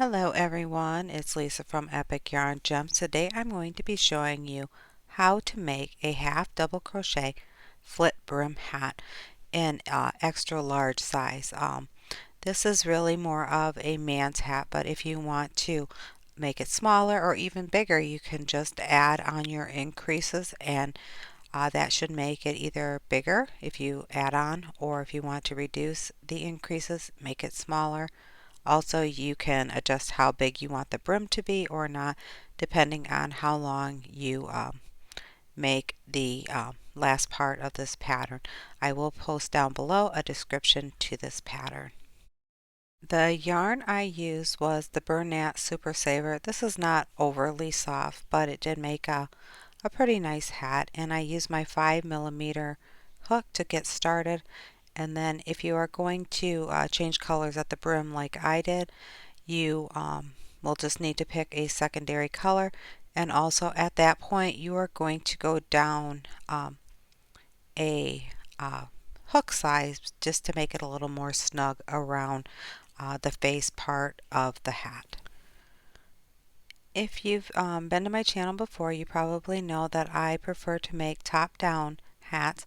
Hello everyone, it's Lisa from Epic Yarn Gems. Today I'm going to be showing you how to make a half double crochet flip brim hat in extra large size. This is really more of a man's hat, but if you want to make it smaller or even bigger, you can just add on your increases and that should make it either bigger if you add on, or if you want to reduce the increases, make it smaller. Also, you can adjust how big you want the brim to be or not, depending on how long you make the last part of this pattern. I will post down below a description to this pattern. The yarn I used was the Bernat Super Saver. This is not overly soft, but it did make a pretty nice hat, and I used my 5mm hook to get started. And then if you are going to change colors at the brim like I did, you will just need to pick a secondary color, and also at that point you are going to go down a hook size just to make it a little more snug around the face part of the hat. If you've been to my channel before, you probably know that I prefer to make top-down hats.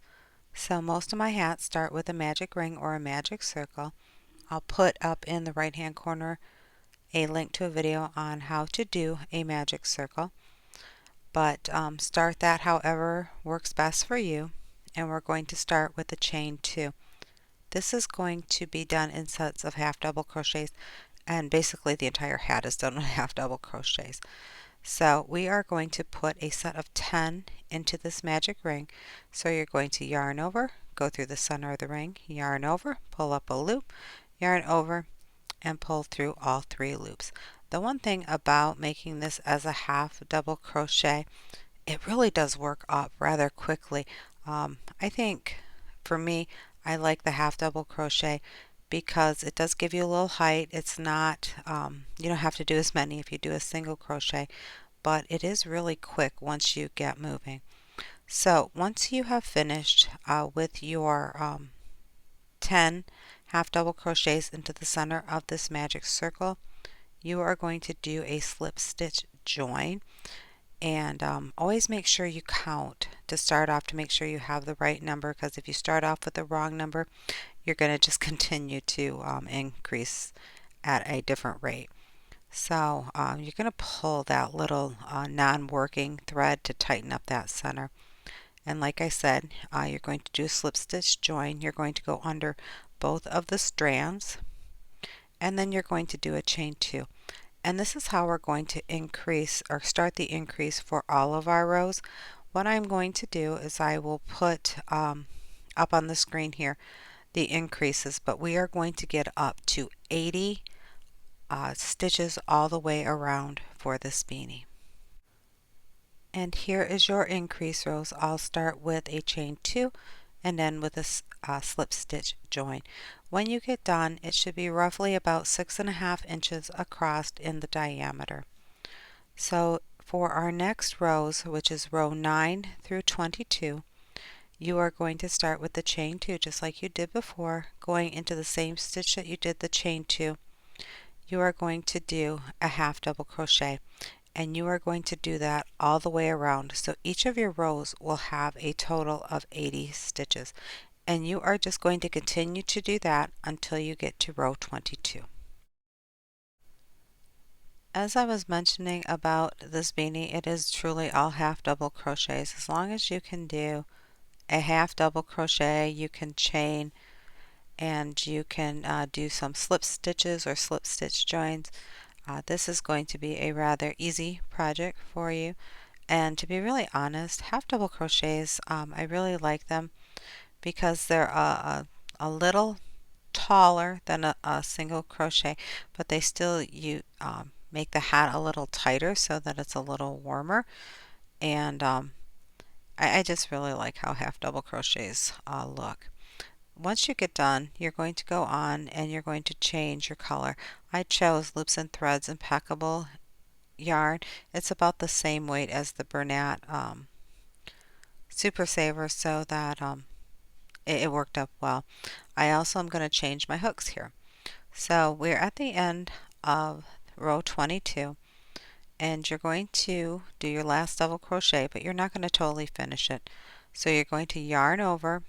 So most of my hats start with a magic ring or a magic circle. I'll put up in the right hand corner a link to a video on how to do a magic circle, but start that however works best for you. And we're going to start with the chain 2. This is going to be done in sets of half double crochets, and basically the entire hat is done with half double crochets. So we are going to put a set of 10 into this magic ring. So you're going to yarn over, go through the center of the ring, yarn over, pull up a loop, yarn over, and pull through all 3 loops. The one thing about making this as a half double crochet, it really does work up rather quickly. I think for me, I like the half double crochet because it does give you a little height. It's not, you don't have to do as many if you do a single crochet, but it is really quick once you get moving. So once you have finished with your 10 half double crochets into the center of this magic circle, you are going to do a slip stitch join, and always make sure you count to start off to make sure you have the right number, because if you start off with the wrong number, you're going to just continue to increase at a different rate. So you're going to pull that little non-working thread to tighten up that center. And like I said, you're going to do a slip stitch join. You're going to go under both of the strands, and then you're going to do a chain 2. And this is how we're going to increase or start the increase for all of our rows. What I'm going to do is I will put up on the screen here the increases, but we are going to get up to 80 stitches all the way around for this beanie. And here is your increase rows. I'll start with a chain 2 and then with a slip stitch join. When you get done, it should be roughly about 6.5 inches across in the diameter. So for our next rows, which is row 9 through 22, you are going to start with the chain 2 just like you did before, going into the same stitch that you did the chain 2. You are going to do a half double crochet, and you are going to do that all the way around. So each of your rows will have a total of 80 stitches, and you are just going to continue to do that until you get to row 22. As I was mentioning about this beanie, it is truly all half double crochets. As long as you can do a half double crochet, you can chain, and you can do some slip stitches or slip stitch joins. This is going to be a rather easy project for you. And to be really honest, half double crochets, I really like them because they're a little taller than a single crochet, but they still make the hat a little tighter so that it's a little warmer. And I just really like how half double crochets look. Once you get done, you're going to go on and you're going to change your color. I chose Loops and Threads Impeccable yarn. It's about the same weight as the Bernat Super Saver, so that it worked up well. I also am going to change my hooks here. So we're at the end of row 22, and you're going to do your last double crochet, but you're not going to totally finish it. So you're going to yarn over,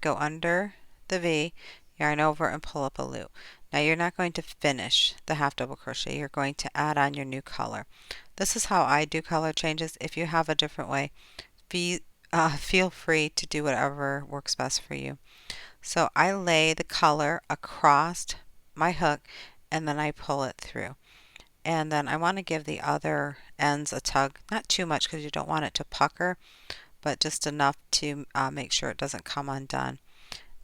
go under the V, yarn over, and pull up a loop. Now you're not going to finish the half double crochet, you're going to add on your new color. This is how I do color changes. If you have a different way, feel free to do whatever works best for you. So I lay the color across my hook and then I pull it through. And then I want to give the other ends a tug, not too much because you don't want it to pucker, but just enough to make sure it doesn't come undone.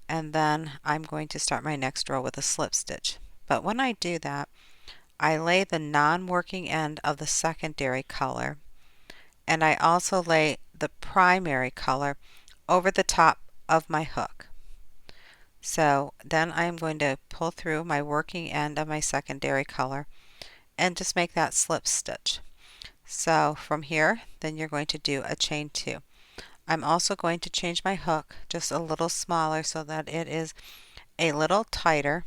And then I'm going to start my next row with a slip stitch. But when I do that, I lay the non-working end of the secondary color, and I also lay the primary color over the top of my hook. So then I'm going to pull through my working end of my secondary color and just make that slip stitch. So from here, then you're going to do a chain 2. I'm also going to change my hook just a little smaller so that it is a little tighter.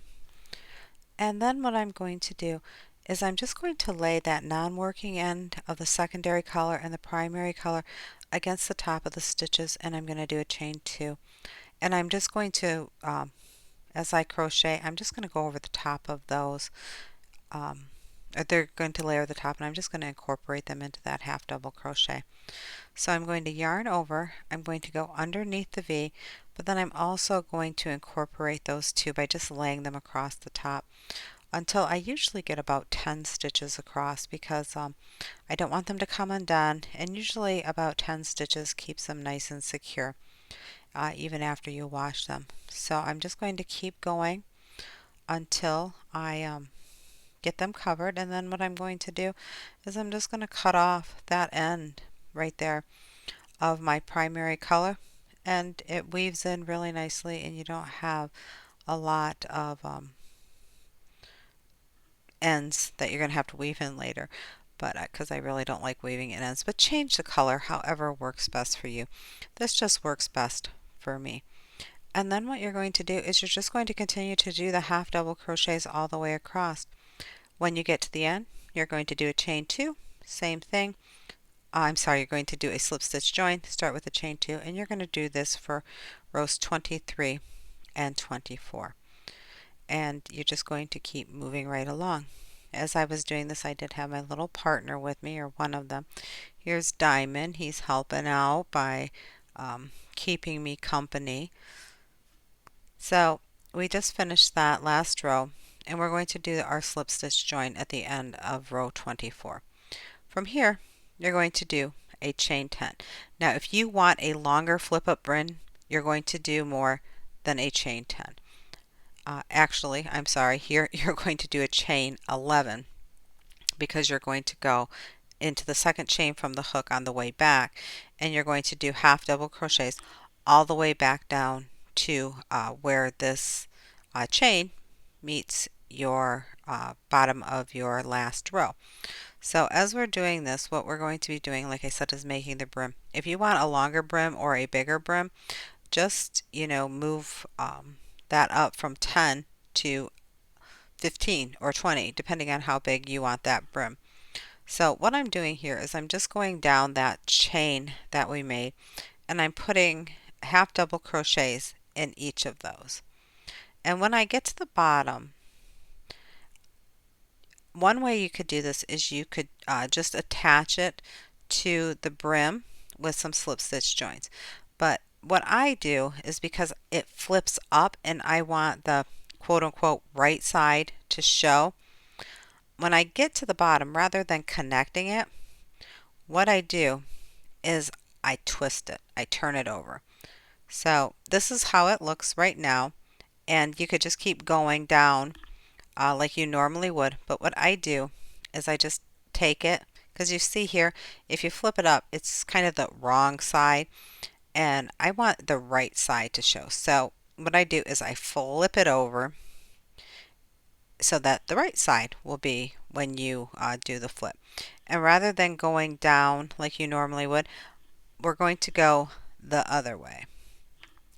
And then what I'm going to do is I'm just going to lay that non-working end of the secondary color and the primary color against the top of the stitches, and I'm going to do a chain 2. And I'm just going to, as I crochet, I'm just going to go over the top of those. They're going to layer the top, and I'm just going to incorporate them into that half double crochet. So I'm going to yarn over, I'm going to go underneath the V, but then I'm also going to incorporate those two by just laying them across the top until I usually get about 10 stitches across, because I don't want them to come undone, and usually about 10 stitches keeps them nice and secure even after you wash them. So I'm just going to keep going until I get them covered, and then what I'm going to do is I'm just going to cut off that end right there of my primary color, and it weaves in really nicely, and you don't have a lot of ends that you're going to have to weave in later, but because I really don't like weaving in ends. But change the color however works best for you. This just works best for me. And then what you're going to do is you're just going to continue to do the half double crochets all the way across. When you get to the end, you're going to do a chain 2, same thing. You're going to do a slip stitch join, start with a chain 2, and you're going to do this for rows 23 and 24. And you're just going to keep moving right along. As I was doing this, I did have my little partner with me, or one of them. Here's Diamond. He's helping out by keeping me company. So we just finished that last row, and we're going to do our slip stitch join at the end of row 24. From here, you're going to do a chain 10. Now, if you want a longer flip up Brim, you're going to do more than a chain 10. Actually, I'm sorry, here you're going to do a chain 11, because you're going to go into the second chain from the hook on the way back, and you're going to do half double crochets all the way back down to where this chain meets your bottom of your last row. So as we're doing this, what we're going to be doing, like I said, is making the brim. If you want a longer brim or a bigger brim, just move that up from 10 to 15 or 20, depending on how big you want that brim. So what I'm doing here is I'm just going down that chain that we made, and I'm putting half double crochets in each of those. And when I get to the bottom, one way you could do this is you could just attach it to the brim with some slip stitch joints. But what I do is, because it flips up and I want the quote-unquote right side to show, when I get to the bottom, rather than connecting it, what I do is I twist it, I turn it over. So this is how it looks right now, and you could just keep going down like you normally would. But what I do is I just take it, because you see here, if you flip it up, it's kind of the wrong side, and I want the right side to show. So what I do is I flip it over so that the right side will be when you do the flip. And rather than going down like you normally would, we're going to go the other way.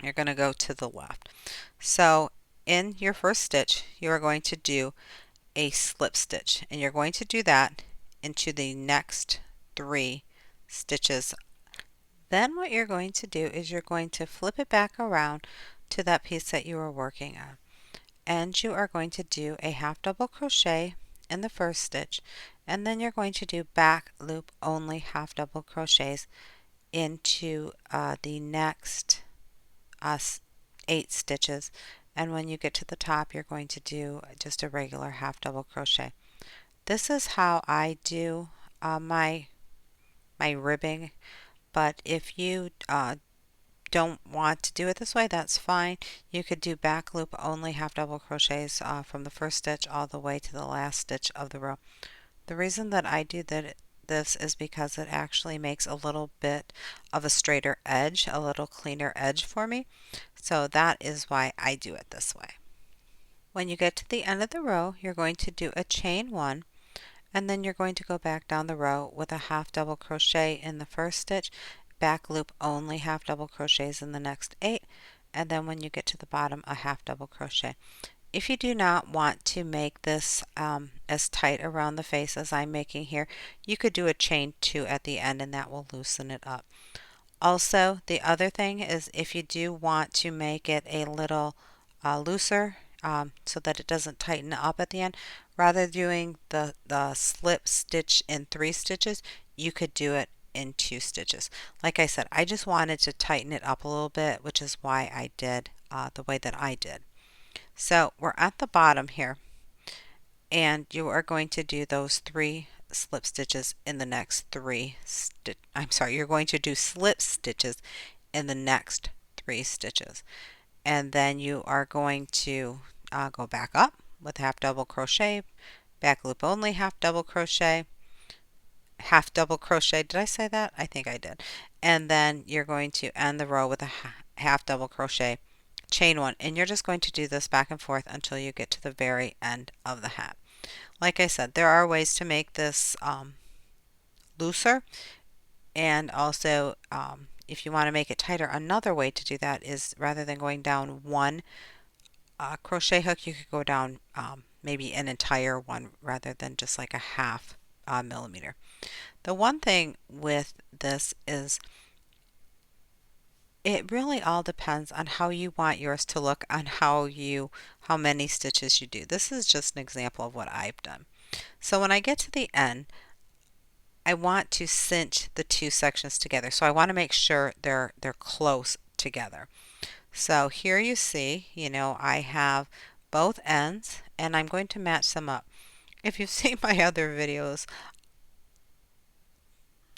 You're going to go to the left. So in your first stitch, you are going to do a slip stitch, and you're going to do that into the next 3 stitches. Then what you're going to do is you're going to flip it back around to that piece that you were working on, and you are going to do a half double crochet in the first stitch, and then you're going to do back loop only half double crochets into the next 8 stitches, and when you get to the top you're going to do just a regular half double crochet. This is how I do my ribbing, but if you don't want to do it this way, that's fine. You could do back loop only half double crochets from the first stitch all the way to the last stitch of the row. The reason that I do this is because it actually makes a little bit of a straighter edge, a little cleaner edge for me. So that is why I do it this way. When you get to the end of the row, you're going to do a chain 1, and then you're going to go back down the row with a half double crochet in the first stitch, back loop only half double crochets in the next 8, and then when you get to the bottom, a half double crochet. If you do not want to make this as tight around the face as I'm making here, you could do a chain 2 at the end and that will loosen it up. Also, the other thing is if you do want to make it a little looser so that it doesn't tighten up at the end, rather doing the slip stitch in 3 stitches, you could do it in 2 stitches. Like I said, I just wanted to tighten it up a little bit, which is why I did the way that I did. So we're at the bottom here, and you are going to do those 3 slip stitches in the next 3 you're going to do slip stitches in the next 3 stitches, and then you are going to go back up with half double crochet, back loop only half double crochet, did I say that? I think I did. And then you're going to end the row with a half double crochet, chain 1, and you're just going to do this back and forth until you get to the very end of the hat. Like I said, there are ways to make this looser, and also if you want to make it tighter, another way to do that is rather than going down 1 crochet hook, you could go down maybe an entire one rather than just like a half millimeter. The one thing with this is it really all depends on how you want yours to look, on how many stitches you do. This is just an example of what I've done. So when I get to the end, I want to cinch the 2 sections together. So I want to make sure they're close together. So here you see, I have both ends and I'm going to match them up. If you've seen my other videos,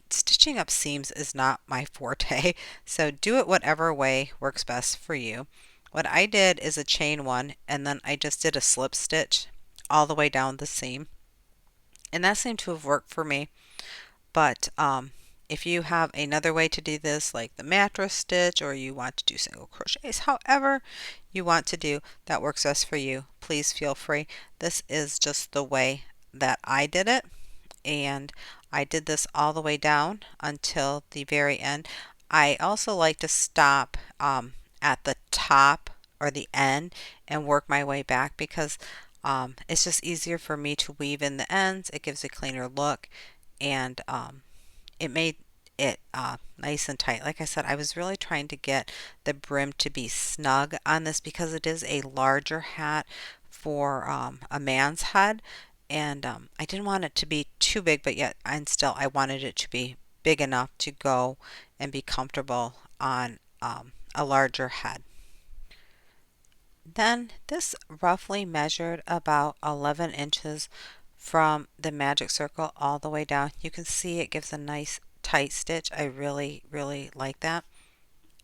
stitching up seams is not my forte, so do it whatever way works best for you. What I did is a chain 1, and then I just did a slip stitch all the way down the seam, and that seemed to have worked for me. But if you have another way to do this, like the mattress stitch, or you want to do single crochets, however you want to do that works best for you, please feel free. This is just the way that I did it, and I did this all the way down until the very end. I also like to stop at the top or the end and work my way back because it's just easier for me to weave in the ends. It gives a cleaner look, and it made it nice and tight. Like I said, I was really trying to get the brim to be snug on this because it is a larger hat for a man's head, and I didn't want it to be too big, but yet and still I wanted it to be big enough to go and be comfortable on a larger head. Then this roughly measured about 11 inches from the magic circle all the way down. You can see it gives a nice tight stitch. I really like that.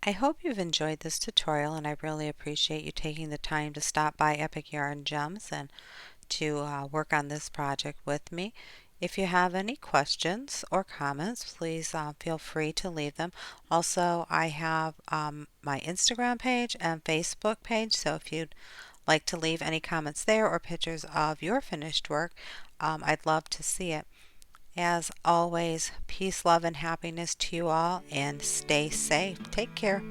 I hope you've enjoyed this tutorial, and I really appreciate you taking the time to stop by Epic Yarn Gems and to work on this project with me. If you have any questions or comments, please feel free to leave them. Also, I have my Instagram page and Facebook page, so if you'd like to leave any comments there or pictures of your finished work, I'd love to see it. As always, peace, love, and happiness to you all, and stay safe. Take care.